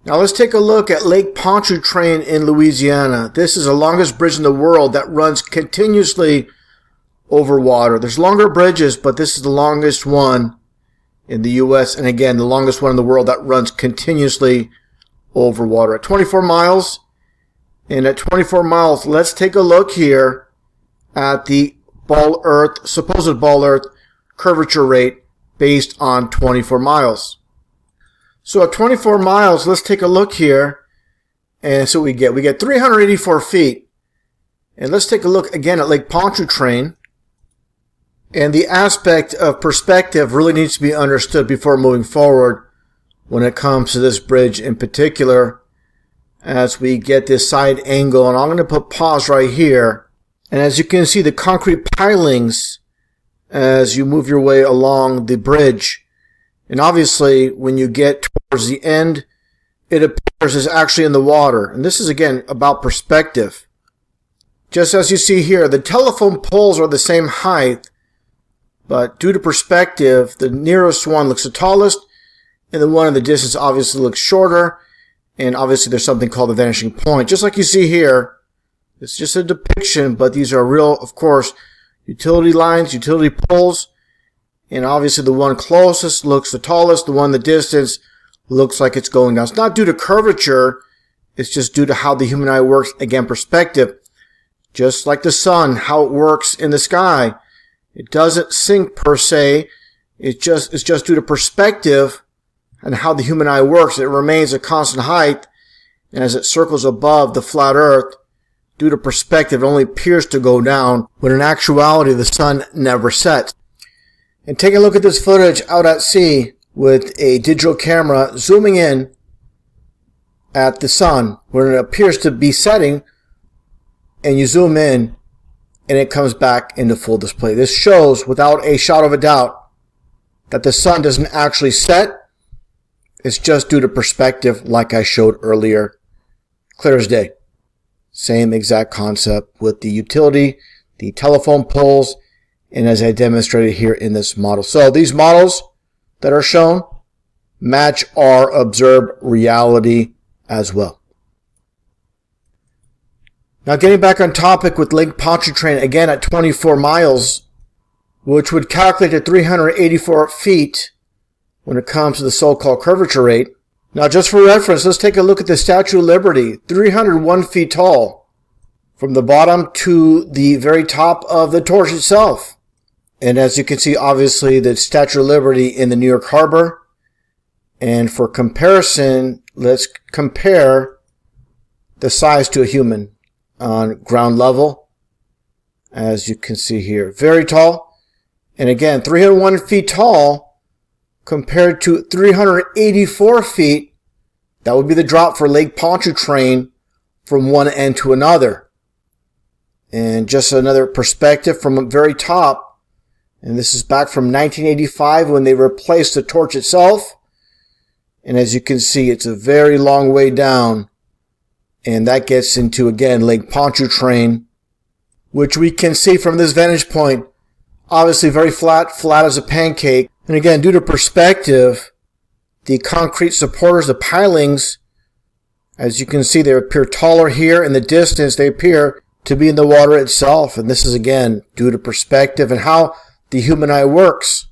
Now let's take a look at Lake Pontchartrain in Louisiana. This is the longest bridge in the world that runs continuously over water. There's longer bridges, but this is the longest one in the U.S. and again, the longest one in the world that runs continuously over water at 24 miles. And at 24 miles, let's take a look here at the supposed ball earth curvature rate based on 24 miles. So at 24 miles, let's take a look here. And so we get 384 feet. And let's take a look again at Lake Pontchartrain. And the aspect of perspective really needs to be understood before moving forward when it comes to this bridge in particular, as we get this side angle. And I'm going to put pause right here. And as you can see, the concrete pilings as you move your way along the bridge. And obviously, when you get towards the end, it appears it's actually in the water. And this is, again, about perspective. Just as you see here, the telephone poles are the same height, but due to perspective, the nearest one looks the tallest, and the one in the distance obviously looks shorter. And obviously, there's something called the vanishing point. Just like you see here, it's just a depiction, but these are real, of course, utility lines, utility poles. And obviously the one closest looks the tallest, the one in the distance looks like it's going down. It's not due to curvature, it's just due to how the human eye works. Again, perspective. Just like the sun, how it works in the sky. It doesn't sink per se, it's just due to perspective and how the human eye works. It remains a constant height, and as it circles above the flat earth, due to perspective, it only appears to go down, when in actuality the sun never sets. And take a look at this footage out at sea with a digital camera zooming in at the sun when it appears to be setting, and you zoom in and it comes back into full display. This shows without a shadow of a doubt that the sun doesn't actually set. It's just due to perspective, like I showed earlier. Clear as day. Same exact concept with the utility, the telephone poles, and as I demonstrated here in this model. So these models that are shown match our observed reality as well. Now getting back on topic with Lake Pontchartrain, again at 24 miles, which would calculate to 384 feet when it comes to the so-called curvature rate. Now just for reference, let's take a look at the Statue of Liberty, 301 feet tall, from the bottom to the very top of the torch itself. And as you can see, obviously, the Statue of Liberty in the New York Harbor. And for comparison, let's compare the size to a human on ground level. As you can see here, very tall. And again, 301 feet tall compared to 384 feet. That would be the drop for Lake Pontchartrain from one end to another. And just another perspective from the very top. And this is back from 1985 when they replaced the torch itself. And as you can see, it's a very long way down. And that gets into, again, Lake Pontchartrain, which we can see from this vantage point. Obviously very flat as a pancake. And again, due to perspective, the concrete supporters, the pilings, as you can see, they appear taller here. In the distance, they appear to be in the water itself. And this is, again, due to perspective and how the human eye works.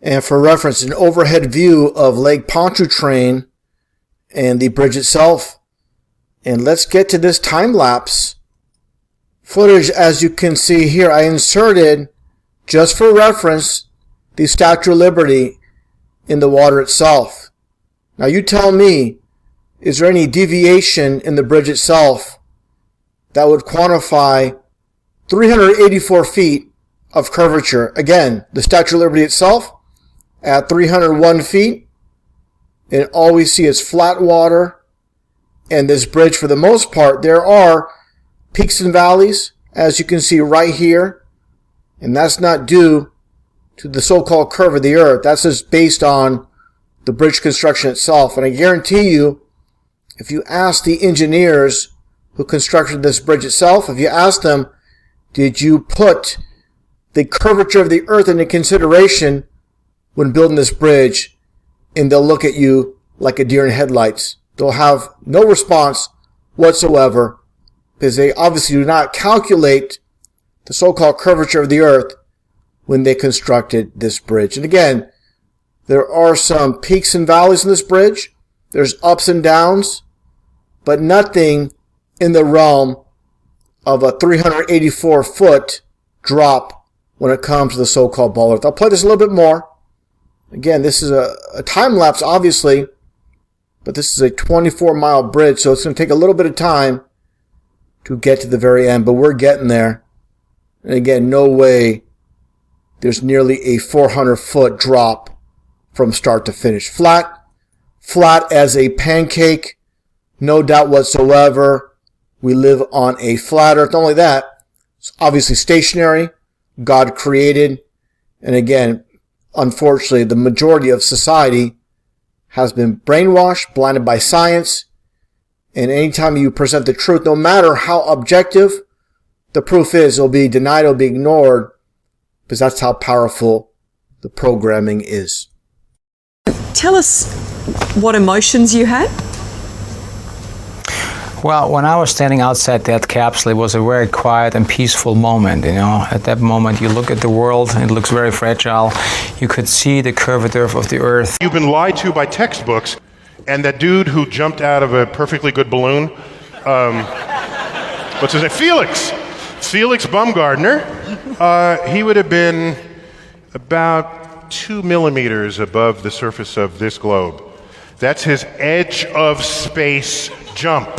And for reference, an overhead view of Lake Pontchartrain and the bridge itself. And let's get to this time-lapse footage. As you can see here, I inserted, just for reference, the Statue of Liberty in the water itself. Now you tell me, is there any deviation in the bridge itself that would quantify 384 feet of curvature? Again, the Statue of Liberty itself at 301 feet, and all we see is flat water. And this bridge, for the most part, there are peaks and valleys, as you can see right here. And that's not due to the so-called curve of the earth. That's just based on the bridge construction itself. And I guarantee you, if you ask the engineers who constructed this bridge itself, if you ask them, did you put the curvature of the earth into consideration when building this bridge, and they'll look at you like a deer in headlights. they'll have no response whatsoever because they obviously do not calculate the so-called curvature of the earth when they constructed this bridge. And again, there are some peaks and valleys in this bridge. There's ups and downs, but nothing in the realm of a 384-foot drop when it comes to the so-called ball earth. I'll play this a little bit more. Again, this is a time lapse, obviously, but this is a 24-mile bridge, so it's going to take a little bit of time to get to the very end, but we're getting there. And again, no way there's nearly a 400-foot drop from start to finish. Flat as a pancake, no doubt whatsoever. We live on a flat earth. Not only that, it's obviously stationary, God created, and again, unfortunately, the majority of society has been brainwashed, blinded by science, and anytime you present the truth, no matter how objective the proof is, it'll be denied, it'll be ignored, because that's how powerful the programming is. Tell us what emotions you had. Well, when I was standing outside that capsule, it was a very quiet and peaceful moment, you know. At that moment, you look at the world, it looks very fragile. You could see the curvature of the earth. You've been lied to by textbooks, and that dude who jumped out of a perfectly good balloon, what's his name? Felix Baumgartner, he would have been about 2 millimeters above the surface of this globe. That's his edge of space jump.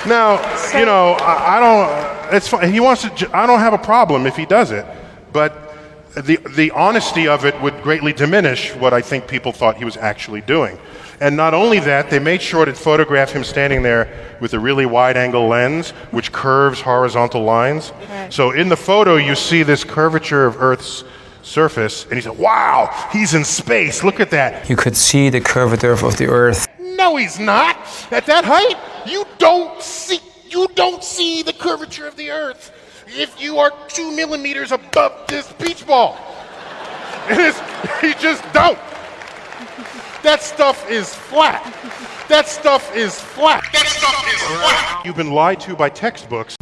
Now, you know, I don't. It's fine. He wants to. I don't have a problem if he does it, but the honesty of it would greatly diminish what I think people thought he was actually doing. And not only that, they made sure to photograph him standing there with a really wide-angle lens, which curves horizontal lines. Right. So in the photo, you see this curvature of Earth's surface, and he said, "Wow, he's in space. Look at that." You could see the curvature of the earth. No, he's not. At that height, you don't see the curvature of the earth if you are 2 millimeters above this beach ball. You just don't. That stuff is flat. That stuff is flat. That stuff is flat. You've been lied to by textbooks.